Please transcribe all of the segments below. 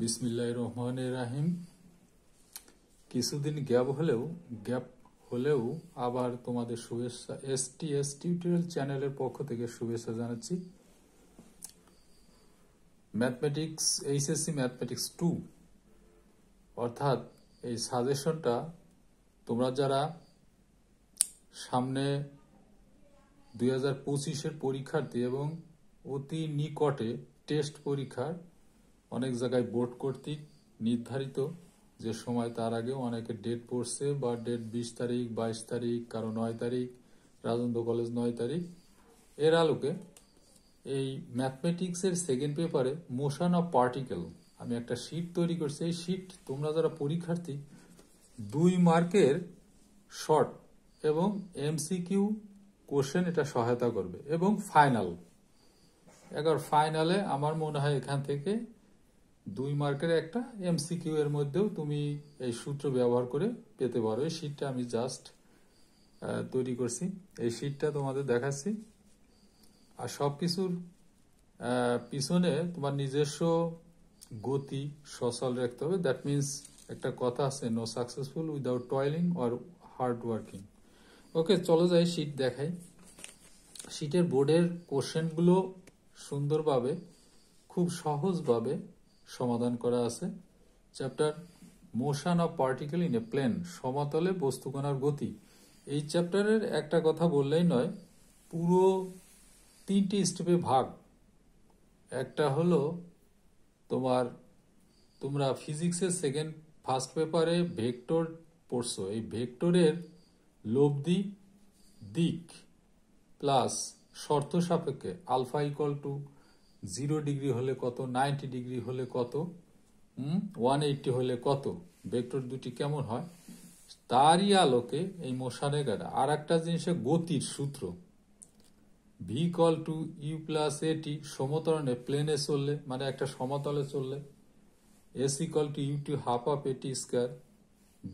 বিসমিল্লাহির রহমানির রহিম। কিছুদিন গ্যাপ হলেও আবার তোমাদের শুভেচ্ছা। STS টিউটোরিয়াল চ্যানেলের পক্ষ থেকে শুভেচ্ছা জানাচ্ছি। ম্যাথমেটিক্স HSC ম্যাথমেটিক্স 2 অর্থাৎ এই সাজেশনটা তোমরা যারা সামনে 2025-এর পরীক্ষার্থী এবং অতি নিকটে টেস্ট পরীক্ষার অনেক জায়গায় বোর্ড কর্তৃক নির্ধারিত যে সময় তার আগেও অনেকে ডেট পড়ছে বা ডেট 20 তারিখ 22 তারিখ কারো 9 তারিখ, রাজেন্দ্র কলেজ 9 তারিখ। এর আলোকে এই ম্যাথমেটিক্সের সেকেন্ড পেপারে মোশন অফ পার্টিকেল আমি একটা শীট তৈরি করছি। এই শীট তোমরা যারা পরীক্ষার্থী 2 মার্কের শর্ট এবং MCQ কোশ্চেন এটা সহায়তা করবে এবং ফাইনালে আমার মনে হয় এখান থেকে 2 মার্কের একটা MCQ এর মধ্যেও তুমি এই সূত্র ব্যবহার করে পেতে পারো। এই শীটটা আমি জাস্ট তৈরি করছি, এই শীটটা তোমাদের দেখাচ্ছি। আর সবকিছুর পিছনে তোমার নিজস্ব গতি সচল রাখতে হবে। দ্যাট মিনস একটা কথা আছে, no successful without toiling or hard working. Okay, চলো যাই শীট দেখাই। শীটের বোর্ডের কোশ্চেনগুলো সুন্দরভাবে খুব সহজভাবে সমাধান করা আছে। Chapter motion of particle in a plane, সমতলে বস্তুকণার গতি। এই চ্যাপ্টারের একটা কথা বললেই নয়, পুরো 3টে স্টেপে ভাগ। একটা হলো তোমরা ফিজিক্সের ফার্স্ট পেপারে ভেক্টর পড়ছো। এই ভেক্টরের লব্ধি দিক প্লাস শর্ত সাপেক্ষে আলফা ইকুয়াল টু 0 ডিগ্রি হলে কত, 90 ডিগ্রি হলে কত, 180 হলে কত, ভেক্টর দুটি কেমন হয়, তারই আলোকে এই মোশনের গাড়া। আর একটা জিনিসের গতির সূত্র, v equal to u plus at সমতলে প্লেনে চললে, মানে একটা সমতলে চললে, s equal to u to half of at square,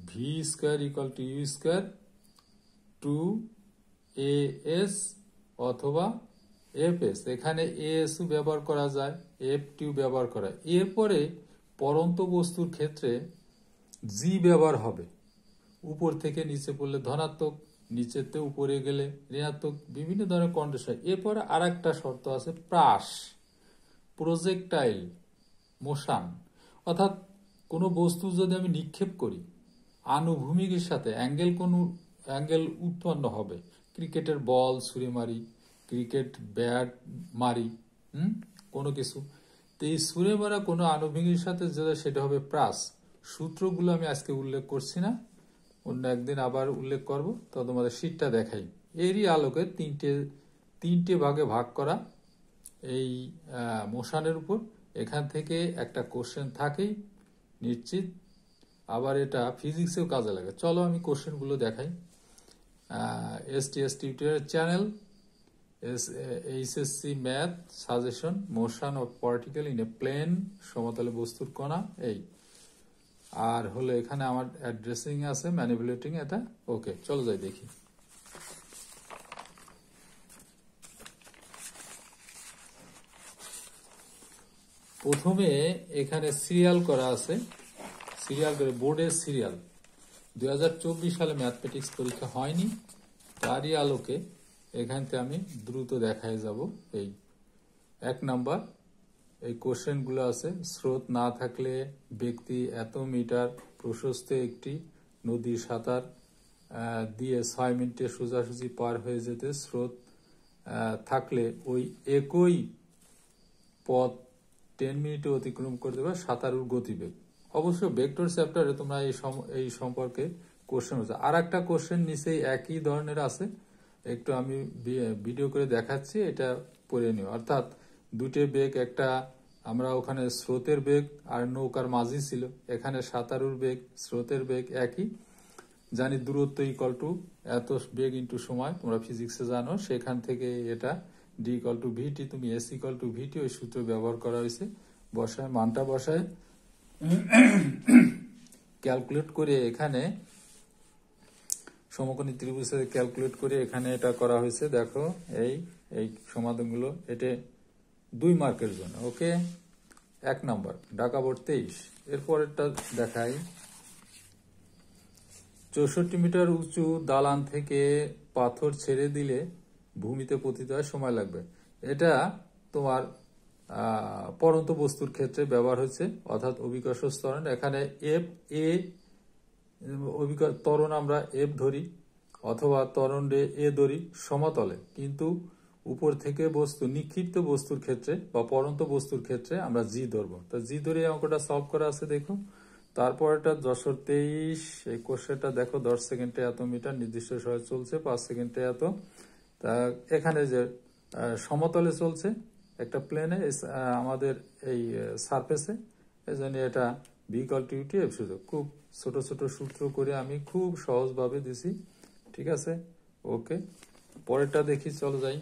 v square equal to u square two as অথবা fs। এখানে as ব্যবহার করা যায়, f2 ব্যবহার করা। এরপরে পরন্ত বস্তুর ক্ষেত্রে g ব্যবহার হবে। উপর থেকে নিচে পড়লে ধনাত্মক, নিচেতে উপরে গেলে ঋণাত্মক, বিভিন্ন ধরনের কন্ডিশন। এরপরে আর একটা শর্ত আছে, প্রজেক্টাইল মোশন। অর্থাৎ কোনো বস্তু যদি আমি নিক্ষেপ করি, আনুভূমিকের সাথে অ্যাঙ্গেল উৎপন্ন হবে। ক্রিকেটের বল ছুঁড়ে মারি, ক্রিকেট ব্যাট মারি, কোনো কিছু, তো এই ছুঁড়ে মারা কোনো আনুভূমিকের সাথে যেটা, সেটা হবে প্রাস। সূত্রগুলো আমি আজকে উল্লেখ করছি না, অন্য একদিন আবার উল্লেখ করব। তো তোমাদের শীটটা দেখাই। এরই আলোকে তিনটে ভাগে ভাগ করা এই মোশনের উপর। এখান থেকে একটা কোশ্চেন থাকেই নিশ্চিত, আবার এটা ফিজিক্সেও কাজে লাগে। চলো আমি কোশ্চেনগুলো দেখাই। STS tutorial channel, HSC math suggestion, motion of particle in a plane, সমতলে বস্তুর কণা। এই আর হলো এখানে আমার অ্যাড্রেসিং আছে, ম্যানিপুলেটিং এটা। ওকে, চলো যাই দেখি। প্রথমে এখানে সিরিয়াল করা আছে, সিরিয়াল করে বোর্ডের সিরিয়াল। 2024 সালে ম্যাথমেটিক্স পরীক্ষা হয়নি, তারই আলোকে এখান থেকে আমি দ্রুত দেখায় যাব। এই 1 নাম্বার এই কোশ্চেনগুলো আছে। স্রোত না থাকলে ব্যক্তি এত মিটার প্রশস্ত একটি নদীর সাঁতার দিয়ে 6 মিনিটে সোজাসুজি পার হয়ে যেতে স্রোত থাকলে ওই একই পথ 10 মিনিটে অতিক্রম করতে পারে সাঁতারুর গতিবেগ। অবশ্য ভেক্টর চ্যাপ্টারে তোমরা এই সম্পর্কে কোশ্চেন হচ্ছে। আর একটা কোশ্চেন নিচেই একই ধরনের আছে, একটু আমি ভিডিও করে দেখাচ্ছি, এটা পড়ে নিও। অর্থাৎ দুটো বেগ, একটা আমরা ওখানে স্রোতের বেগ আর নৌকার মাঝি ছিল, এখানে সাঁতারুর বেগ স্রোতের বেগ একই, জানি দূরত্ব ইকুয়াল টু এত বেগ ইন্টু সময়, তোমরা ফিজিক্সে জানো। সেখান থেকে এটা d ইকুয়াল টু ভিটি, তুমি s ইকুয়াল টু ভিটি ওই সূত্র ব্যবহার করা হয়েছে। বসায় মানটা বসায় ক্যালকুলেট করে এখানে সমকোণী ত্রিভুজের ক্যালকুলেট করে এখানে এটা করা হয়েছে। দেখো এই সমাধানগুলো, এটা 2 মার্কের জন্য। ওকে, 1 নম্বর ঢাকা বোর্ড 23। এরপরেরটা দেখাই। 64 মিটার উঁচু দালান থেকে পাথর ছেড়ে দিলে ভূমিতে পতিত হয় সময় লাগবে। এটা তোমার পরন্ত বস্তুর ক্ষেত্রে ব্যবহার হচ্ছে, অর্থাৎ অভিকর্ষ ত্বরণ। এখানে এফ এ ত্বরণ আমরা এফ ধরি অথবা ত্বরণ এ ধরি সমতলে, কিন্তু উপর থেকে বস্তু নিক্ষিপ্ত বস্তুর ক্ষেত্রে বা পরন্ত বস্তুর ক্ষেত্রে আমরা জি ধরবো। তো জি ধরে এই অঙ্কটা সলভ করা আছে দেখো। তারপর এটা 1023 এই কোশ্চেনটা দেখো, 10 সেকেন্ডে এত মিটার নির্দিষ্ট সময় চলছে, 5 সেকেন্ডে এত। তা এখানে যে সমতলে চলছে একটা প্লেনে আমাদের এই সারফেসে, এই জন্য এটা v equal to u t f সূত্র। খুব ছোট ছোট সূত্র করে আমি খুব সহজভাবে দিছি, ঠিক আছে। ওকে, পরেরটা দেখি, চলো যাই।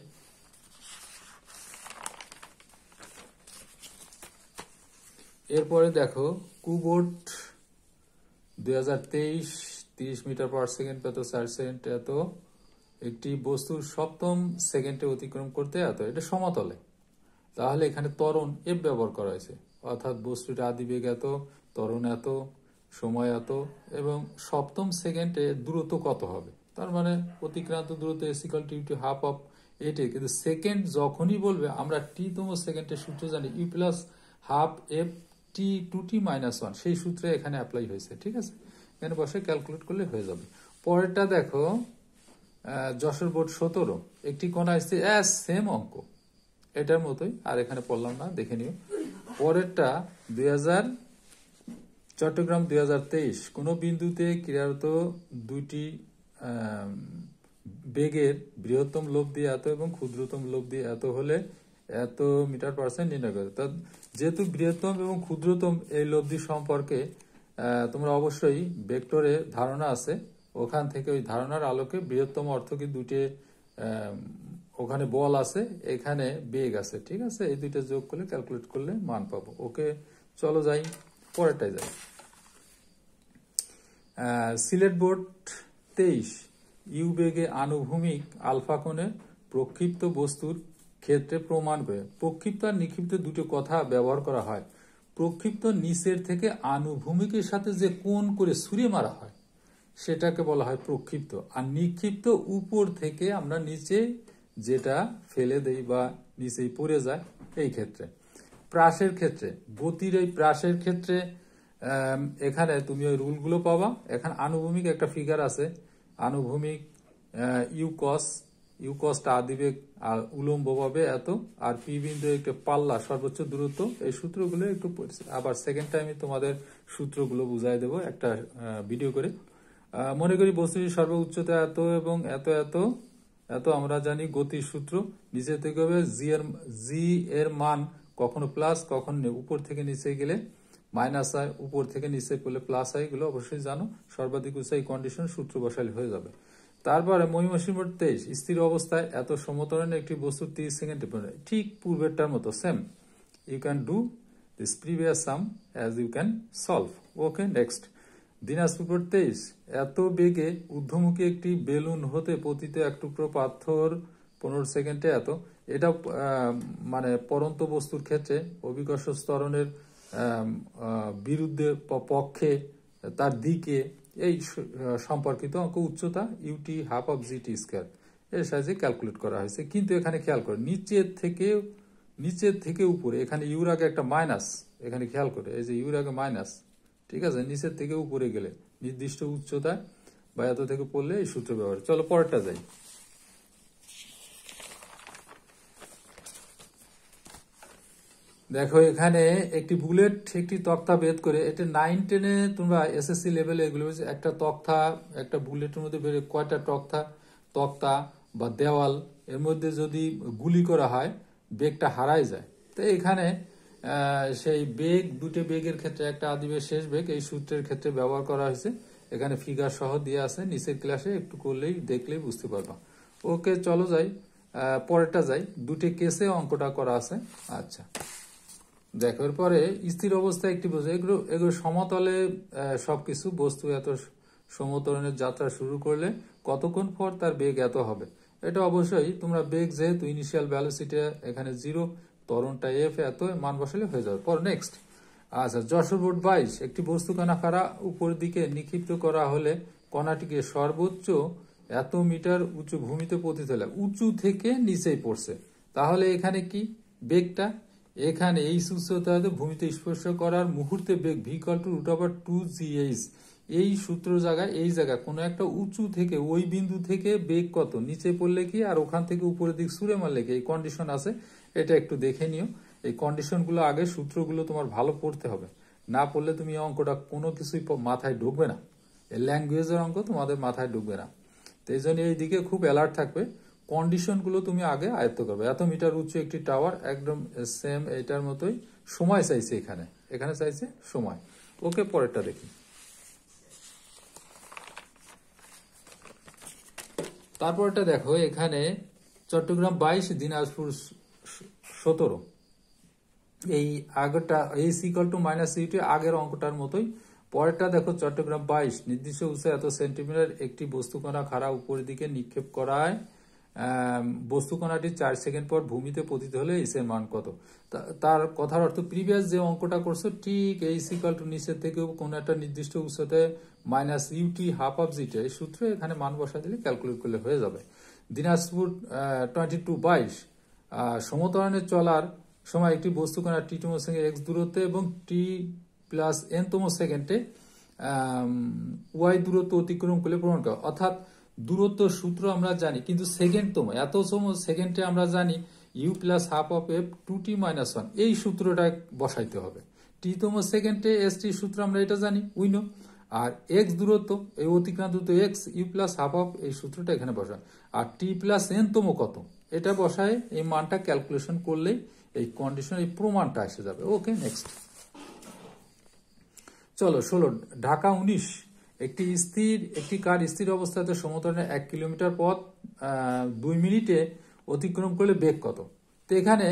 এরপরে দেখো কুবোর্ড 2023 30 মিটার পার সেকেন্ড পেত 4 সেকেন্ড এত, একটি বস্তুর সপ্তম সেকেন্ডে অতিক্রম করতে এত, এটা সমতলে। তাহলে এখানে ত্বরণ এফ ব্যবহার করা হয়েছে, অর্থাৎ বস্তুটা আদিবেগ এত, ত্বরণ এত, সময় এত, এবং সপ্তম সেকেন্ডে দূরত্ব কত হবে। তার মানে অতিক্রান্ত দূরত্ব s equal to u to half of এটাই। কিন্তু সেকেন্ড যখনই বলবে আমরা টি তম সেকেন্ডের সূত্র জানি, u plus half f t two t minus one, সেই সূত্রে এখানে অ্যাপ্লাই হয়েছে, ঠিক আছে। এখানে বসে ক্যালকুলেট করলে হয়ে যাবে। পরেরটা দেখো যশোর বোর্ড 17 একটি কোণা আসছে সেম অঙ্ক এটার মতোই, আর এখানে পড়লাম না, দেখে নিও। পরেরটা 2000 চট্টগ্রাম 2023 কোন বিন্দুতে ক্রিয়ারত দুইটি বেগের বৃহত্তম লব্ধি এত এবং ক্ষুদ্রতম লব্ধি এত হলে এত মিটার পার্সেন্ট নির্ণয় করে। যেহেতু বৃহত্তম এবং ক্ষুদ্রতম এই লব্ধি সম্পর্কে তোমরা অবশ্যই ভেক্টরে ধারণা আছে, ওখান থেকে ওই ধারণার আলোকে বৃহত্তম অর্থ কি দুটি ওখানে বল আছে, এখানে বেগ আছে, ঠিক আছে। এই দুইটা যোগ করলে ক্যালকুলেট করলে মান পাবো। ওকে, চলো যাই, পরেরটাই যাই। সিলেট বোর্ড 23 ইউ বেগে আনুভূমিক আলফা কোণে প্রক্ষিপ্ত বস্তুর ক্ষেত্রে প্রমাণ করে। প্রক্ষিপ্ত আর নিক্ষিপ্ত দুটো কথা ব্যবহার করা হয়। প্রক্ষিপ্ত নিচের থেকে আনুভূমিকের সাথে যে কোণ করে ছুঁড়ে মারা হয় সেটাকে বলা হয় প্রক্ষিপ্ত, আর নিক্ষিপ্ত উপর থেকে আমরা নিচে যেটা ফেলে দেই বা নিচেই পড়ে যায় এই ক্ষেত্রে। প্রাসের ক্ষেত্রে, গতির এই প্রাসের ক্ষেত্রে এখানে তুমি ওই রুলগুলো পাবা। এখানে আনুভূমিক একটা ফিগার আছে, আনুভূমিক ইউকসটা আদিবেগ আর উলম্ব ভাবে এত, আর পি বিন্দু একটা পাল্লা সর্বোচ্চ দূরত্ব। এই সূত্রগুলো একটু আবার সেকেন্ড টাইমে তোমাদের সূত্রগুলো বুঝাই দেবো একটা ভিডিও করে। মনে করি বস্তুটির সর্বোচ্চতা এত এবং এত এত এত, আমরা জানি গতির সূত্র নিচে থেকে হবে জি এর মান কখনো প্লাস কখনো উপর থেকে নিচে গেলে মাইনাস হয়, উপর থেকে নিচে পড়লে প্লাস হয়, এগুলো অবশ্যই জানো। সর্বাধিক উচ্চাই কন্ডিশন সূত্র বসালে হয়ে যাবে। তারপরে ময়মনসিংহ বোর্ড 23 স্থির অবস্থায় এত সমতরণে একটি বস্তু 30 সেকেন্ডে পড়ে, ঠিক পূর্বেরটার মতো same. You can do this previous sum as you can solve. Okay, next. Dinajpur board 23 এত বেগে ঊর্ধ্বমুখী একটি বেলুন হতে পতিত এক টুকরো পাথর 15 সেকেন্ডে এত। এটা মানে পরন্ত বস্তুর ক্ষেত্রে অভিকর্ষ ত্বরণের বিরুদ্ধে পক্ষে তার দিকে এই সম্পর্কিত অঙ্ক, উচ্চতা u t half of g t square এর সাহায্যে ক্যালকুলেট করা হয়েছে। কিন্তু এখানে খেয়াল করে নিচের থেকে উপরে, এখানে ইউর আগে একটা মাইনাস, এখানে খেয়াল করে এই যে ইউর আগে মাইনাস, ঠিক আছে। নিচের থেকে উপরে গেলে নির্দিষ্ট উচ্চতা বা এত থেকে পড়লে এই সূত্র ব্যবহার। চলো পরেরটা যাই। দেখো এখানে একটি বুলেট একটি তক্তা বেদ করে, এটা 9, 10 তোমরা এসএসসি লেভেলে এগুলো একটা তক্তা, একটা বুলেটের মধ্যে বের কয়টা তক্তা বা দেওয়াল এর মধ্যে যদি গুলি করা হয় বেগটা হারায় যায়। তো এখানে সেই বেগ, দুটো বেগের ক্ষেত্রে একটা আদিবেগ শেষ বেগ এই সূত্রের ক্ষেত্রে ব্যবহার করা হয়েছে। এখানে ফিগার সহ দিয়ে আছে, নিচের ক্লাসে একটু করলেই দেখলেই বুঝতে পারবা। ওকে, চলো যাই, পরেরটা যাই। দুটি কেসে অঙ্কটা করা আছে। আচ্ছা দেখো, এরপরে স্থির অবস্থায় একটি বস্তু, এগুলো সমতলে সবকিছু বস্তু এত সমতরণের যাত্রা শুরু করলে কতক্ষণ পর তার বেগ এত হবে। এটা অবশ্যই তোমরা বেগ যেহেতু ইনিশিয়াল ভ্যালোসিটি এখানে 0, ত্বরণটা এফ এত, মান বসালে হয়ে যাবে। পর নেক্সট। আচ্ছা, যশোর বোর্ড 22, একটি বস্তু কণা খাড়া উপর দিকে নিক্ষিপ্ত করা হলে কণাটিকে সর্বোচ্চ এত মিটার উঁচু ভূমিতে পতিত হলে উঁচু থেকে নিচেই পড়ছে, তাহলে এখানে কি বেগটা, এখানে এই উচ্চতাতে ভূমিতে স্পর্শ করার মুহূর্তে বেগ v=√2gh। এই সূত্র জায়গায় এই জায়গায় কোনো একটা উঁচু থেকে ওই বিন্দু থেকে বেগ কত, নিচে পড়লে কি আর ওখান থেকে উপরের দিক ছুঁড়ে মারলে কি, এই কন্ডিশন আছে, এটা একটু দেখে নিও। এই কন্ডিশনগুলো আগে, সূত্রগুলো তোমার ভালো পড়তে হবে, না পড়লে তুমি অঙ্কটা কোনো কিছুই মাথায় ঢুকবে না, এই ল্যাঙ্গুয়েজের অঙ্ক তোমাদের মাথায় ঢুকবে না। তো এই জন্য এই দিকে খুব অ্যালার্ট থাকবে, কন্ডিশনগুলো তুমি আগে আয়ত্ত করবে। এত মিটার উঁচু একটি টাওয়ার, একদম সেম এইটার মতোই। সময় চাইছে এখানে, এখানে চাইছে সময়। ওকে, পরেরটা দেখি। তারপরটা দেখো, এখানে চট্টগ্রাম 22, দিনাজপুর 17। এই আগেরটা AC=-UT আগের অঙ্কটার মতোই। পরেরটা দেখো, চট্টগ্রাম 22, নির্দিষ্ট উচ্চতা এত সেন্টিমিটার একটি বস্তুকণা খাড়া উপরের দিকে নিক্ষেপ করায় বস্তুকণাটি 4 সেকেন্ড পর ভূমিতে পতিত হলে এস এর মান কত। তার কথার অর্থ, প্রিভিয়াস যে অঙ্কটা করছো ঠিক AC= নিচের থেকে কোন একটা নির্দিষ্ট উচ্চতায় -UT ½ এই সূত্রে এখানে মান বসা দিলে ক্যালকুলেট করলে হয়ে যাবে। দিনাজপুর 22, সমতরণে চলার সময় একটি বস্তুকণা t-তম সেকেন্ডে x দূরত্বে এবং t+n-তম সেকেন্ডে y দূরত্ব অতিক্রম করলে প্রমাণ করা। অর্থাৎ দূরত্ব সূত্র আমরা জানি, কিন্তু সেকেন্ডতম এততম সেকেন্ডে আমরা জানি u+12f 2t-1, এই সূত্রটা বসাইতে হবে। t-তম সেকেন্ডে st সূত্র আমরা এটা জানি, উইনো। আর x দূরত্ব, এই অতিক্রান্ত দূরত্ব x, u+12 এই সূত্রটা এখানে বসায়। আর t+n-তম কত, এটা বসায় এই মানটা ক্যালকুলেশন করলেই এই কন্ডিশন, এই প্রমাণটা এসে যাবে। ওকে, নেক্সট। চলো 16, ঢাকা 19, একটি কার স্থির অবস্থাতে সমতলে 1 কিলোমিটার পথ 2 মিনিটে অতিক্রম করলে বেগ কত। তো এখানে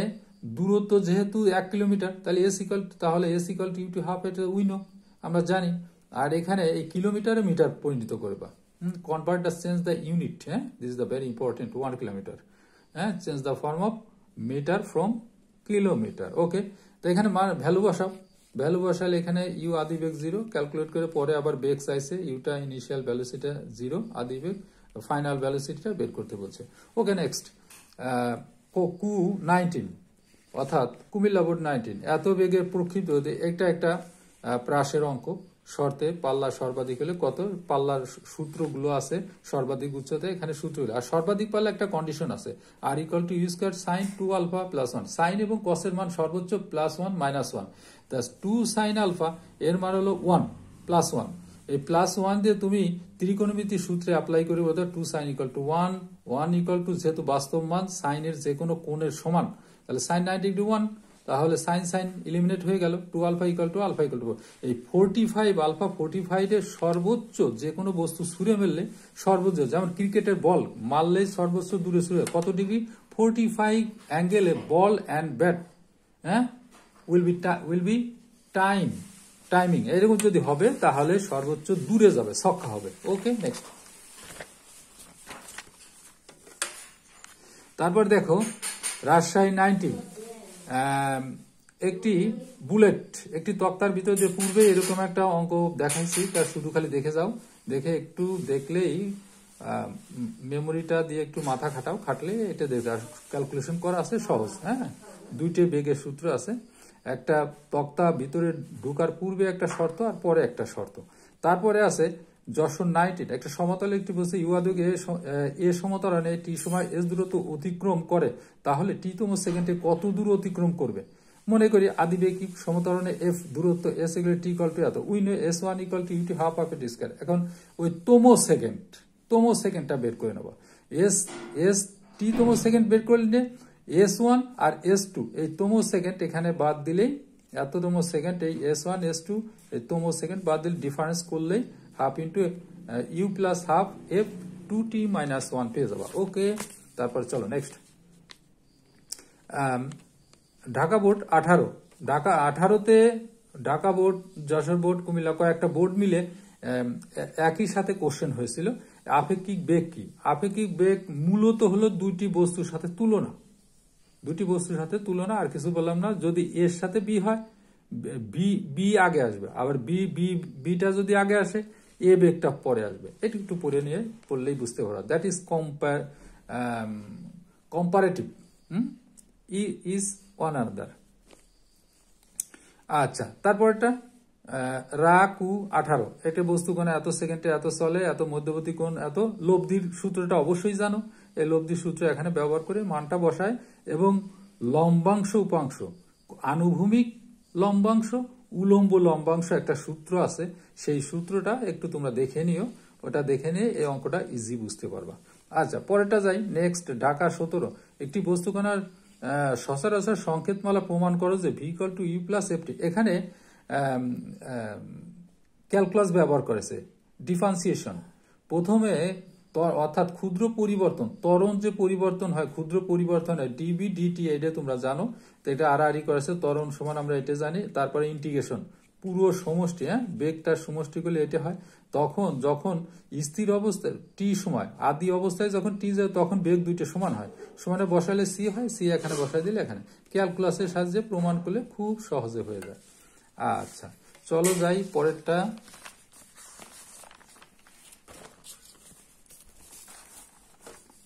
দূরত্ব যেহেতু 1 কিলোমিটার, তাহলে তাহলে s=UT½ এটা উইনো, আমরা জানি। আর এখানে এই কিলোমিটারে মিটার পরিণত করবা, convert the change the unit, হ্যাঁ, this is the very important, 1 kilometre, হ্যাঁ, change the form of metre from kilometre. Okay, তো এখানে ভ্যালু বসাও, ভ্যালু বসালে এখানে ইউ আদি বেগ 0 ক্যালকুলেট করে, পরে আবার বেগ চাইছে, ইউটা ইনিশিয়াল ভ্যালুসিটা 0, আদি বেগ ফাইনাল ভ্যালুসিটিটা বের করতে বলছে। ওকে, নেক্সট। Q19, অর্থাৎ কুমিল্লা বোর্ড 19, এত বেগের প্রক্ষিপ্ত, একটা প্রাসের অঙ্ক, শর্তে পাল্লা সর্বাধিক হলে কত, পাল্লার সূত্রগুলো আছে, সর্বাধিক উচ্চতা এখানে সূত্রগুলো, আর সর্বাধিক পাল্লা একটা কন্ডিশন আছে, r=u² sin 2α + 1, সাইন এবং কসের মান সর্বোচ্চ +1 -1, 2 sin α এর মান হলো 1 +1। এই +1 দিয়ে তুমি ত্রিকোণমিতির সূত্রে অ্যাপ্লাই করে বলতে 2 sin = 1, 1 যেহেতু বাস্তব মান সাইনের যে কোনো কোণের সমান, তাহলে sin 90 ডিগ্রি 1, তাহলে সাইন এলিমিনেট হয়ে গেল, 2α = 4। এই 45 আলফা 45 এর সর্বোচ্চ যে কোনো বস্তু ছুঁড়ে মেললে সর্বোচ্চ, যেমন ক্রিকেটের বল মারলে সর্বোচ্চ দূরে ছুঁড়ে কত ডিগ্রি, 45 অ্যাঙ্গেলে বল অ্যান্ড ব্যাট, হ্যাঁ, উইল বি টাইমিং এরকম যদি হবে তাহলে সর্বোচ্চ দূরে যাবে, ছক্কা হবে। ওকে, নেক্সট। তারপর দেখো রাজশাহী 19, একটি বুলেট একটি তক্তার ভিতর, যে পূর্বে এরকম একটা অঙ্ক দেখাইছি, তার শুধু খালি দেখে যাও, দেখে একটু দেখলেই মেমোরিটা দিয়ে একটু মাথা খাটলে এটা ক্যালকুলেশন করা আছে সহজ। হ্যাঁ, 2টে বেগের সূত্র আছে, একটা তক্তা ভিতরে ঢুকার পূর্বে একটা শর্ত আর পরে একটা শর্ত। তারপরে আছে যশোর 19, একটা সমতলে একটি বস্তু ইউআদিক এ সমতলে টি সময় এস দূরত্ব অতিক্রম করে, তাহলে টি-তম সেকেন্ডে কত দূর অতিক্রম করবে। মনে করি আদিবেগিক সমতরণে এফ দূরত্ব s = t এত, উই নো s1 = UT½ এখন ওই তম সেকেন্ডটা বের করে নেবা, টি-তম সেকেন্ড বের করলে s1 আর s2 এই তম সেকেন্ড এখানে বাদ দিলেই, এততম সেকেন্ড এই s1 s2 এই তম সেকেন্ড বাদ দিলে ডিফারেন্স করলেই ½ * u+½ f 2t-1 পেয়ে যাবা। ওকে, তারপর চলো নেক্সট। ঢাকা বোর্ড 18, ঢাকা 18তে ঢাকা বোর্ড, যশোর বোর্ড, কুমিল্লা কয়েকটা বোর্ড মিলে একই সাথে কোশ্চেন হয়েছিল। আপেক্ষিক বেগ কি? আপেক্ষিক বেগ মূলত হলো দুইটি বস্তুর সাথে তুলনা। দুটি বস্তুর সাথে তুলনা, আর কিছু বললাম না। যদি এর সাথে বি হয়, বি আগে আসবে, আবার বিটা যদি আগে আসে, এ বেগটা পরে আসবে। এটি একটু পড়ে নিয়ে পড়লেই বুঝতে পারো। That is comparative is one another. আচ্ছা, তারপরটা রা কু 18, একটা বস্তু কোণ এত সেকেন্ডে এত চলে, এত মধ্যবর্তী কোণ এত। লব্ধির সূত্রটা অবশ্যই জানো। এই লব্ধির সূত্র এখানে ব্যবহার করে মানটা বসায়, এবং লম্বাংশ উপাংশ, আনুভূমিক লম্বাংশ, উলম্ব লম্বাংশ একটা সূত্র আছে, সেই সূত্রটা একটু তোমরা দেখে নিও। ওটা দেখে নিয়ে এই অঙ্কটা ইজি বুঝতে পারবা। আচ্ছা, পরেরটা যাই। নেক্সট, ঢাকা 17, একটি বস্তু কণার সচরাচর সংকেতমালা প্রমাণ করো যে v equal to u plus f t. এখানে ক্যালকুলাস ব্যবহার করেছে, ডিফারেন্সিয়েশন। প্রথমে অর্থাৎ ক্ষুদ্র পরিবর্তন, ত্বরণ যে পরিবর্তন হয়, ক্ষুদ্র পরিবর্তন হয় ডিবি ডিটি, এটা তোমরা জানো। তো এটা আড়াআড়ি করেছে, ত্বরণ সমান আমরা এটা জানি। তারপরে ইন্টিগ্রেশন, পুরো সমষ্টি, বেগটার সমষ্টি করলে এটা হয়। তখন যখন স্থির অবস্থায় টি সময়, আদি অবস্থায় যখন টি যায়, তখন বেগ দুইটা সমান হয়। সমানে বসালে সি হয়, সি এখানে বসাই দিলে এখানে। ক্যালকুলাসের সাহায্যে প্রমাণ করলে খুব সহজে হয়ে যায়। আচ্ছা, চলো যাই পরেরটা।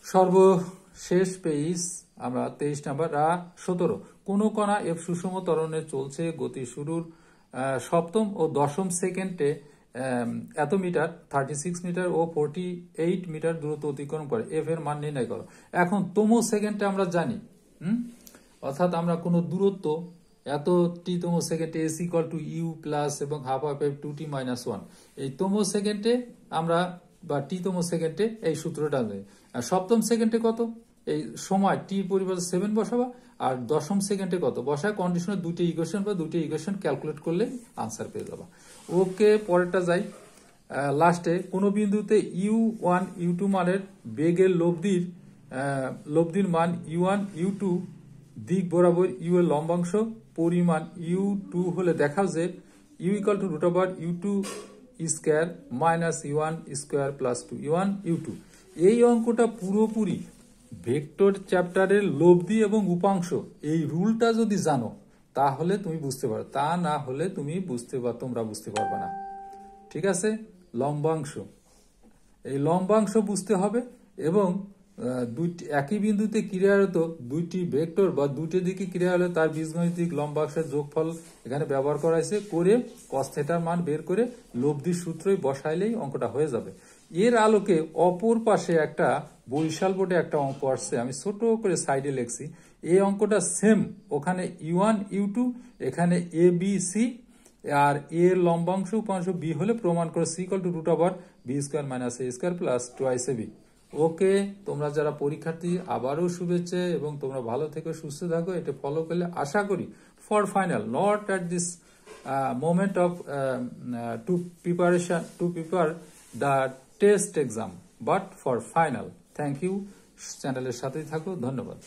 সর্বশেষ পেজ আমরা 23 নাম্বার। রা 17, কোন কণা এফ সুষম ত্বরণে চলছে, গতি শুরুর সপ্তম ও দশম সেকেন্ডে এত মিটার, 36 মিটার ও 48 মিটার দূরত্ব অতিক্রম করে, এফ এর মান নির্ণয় করো। এখন তম সেকেন্ডে আমরা জানি, অর্থাৎ আমরা কোনো দূরত্ব এত টি তম সেকেন্ডে s equal to u plus এবং হাফ অফ এফ 2t - 1, এই তম সেকেন্ডে আমরা, বা টি তম সেকেন্ডে এই সূত্রটা নেই। আর সপ্তম সেকেন্ডে কত, এই সময় টি পরিবর্তে 7 বসাবা, আর দশম সেকেন্ডে কত বসায়, কন্ডিশনের দুটি ইকুয়েশন বা দুটি ইকুয়েশন ক্যালকুলেট করলে আনসার পেয়ে যাবা। ওকে, পরেরটা যাই। লাস্টে কোন বিন্দুতে u1 u2 মানের বেগের লব্ধির মান u1 u2 দিক বরাবর ইউ এর লম্বাংশ পরিমাণ u2 হলে দেখাও যে u equal to root over u2 square minus u1 square plus 2 u1 u2। এই অঙ্কটা পুরোপুরি ভেক্টর চ্যাপ্টারের লব্ধি এবং উপাংশ, এই রুলটা যদি জানো তাহলে তুমি বুঝতে পারো, তা না হলে তোমরা বুঝতে পারবে না। ঠিক আছে, লম্বাংশ, এই লম্বাংশ বুঝতে হবে, এবং একই বিন্দুতে ক্রিয়ারত দুইটি ভেক্টর বা দুইটি দিকে ক্রিয়া হলে তার বীজগণিতিক লম্বাংশের যোগফল এখানে ব্যবহার করা হয়েছে, করে কস থিটার মান বের করে লব্ধির সূত্রই বসাইলেই অঙ্কটা হয়ে যাবে। এর আলোকে অপর পাশে একটা বরিশাল বোর্ডে একটা অঙ্ক আসছে, আমি ছোট করে সাইডে লিখছি। এই অঙ্কটা সেম, ওখানে u1 u2, এখানে এ বি সি, আর এর লম্বাংশ উপাংশ বি হলে প্রমাণ করে C equal to root over B square minus A square plus twice A B. Okay, তোমরা যারা পরীক্ষার্থী আবারও শুভেচ্ছা, এবং তোমরা ভালো থেকে সুস্থ থাকো। এটা ফলো করলে আশা করি for final, not at this moment of to prepare the test exam, but for final. Thank you, চ্যানেলের সাথেই থাকো, ধন্যবাদ।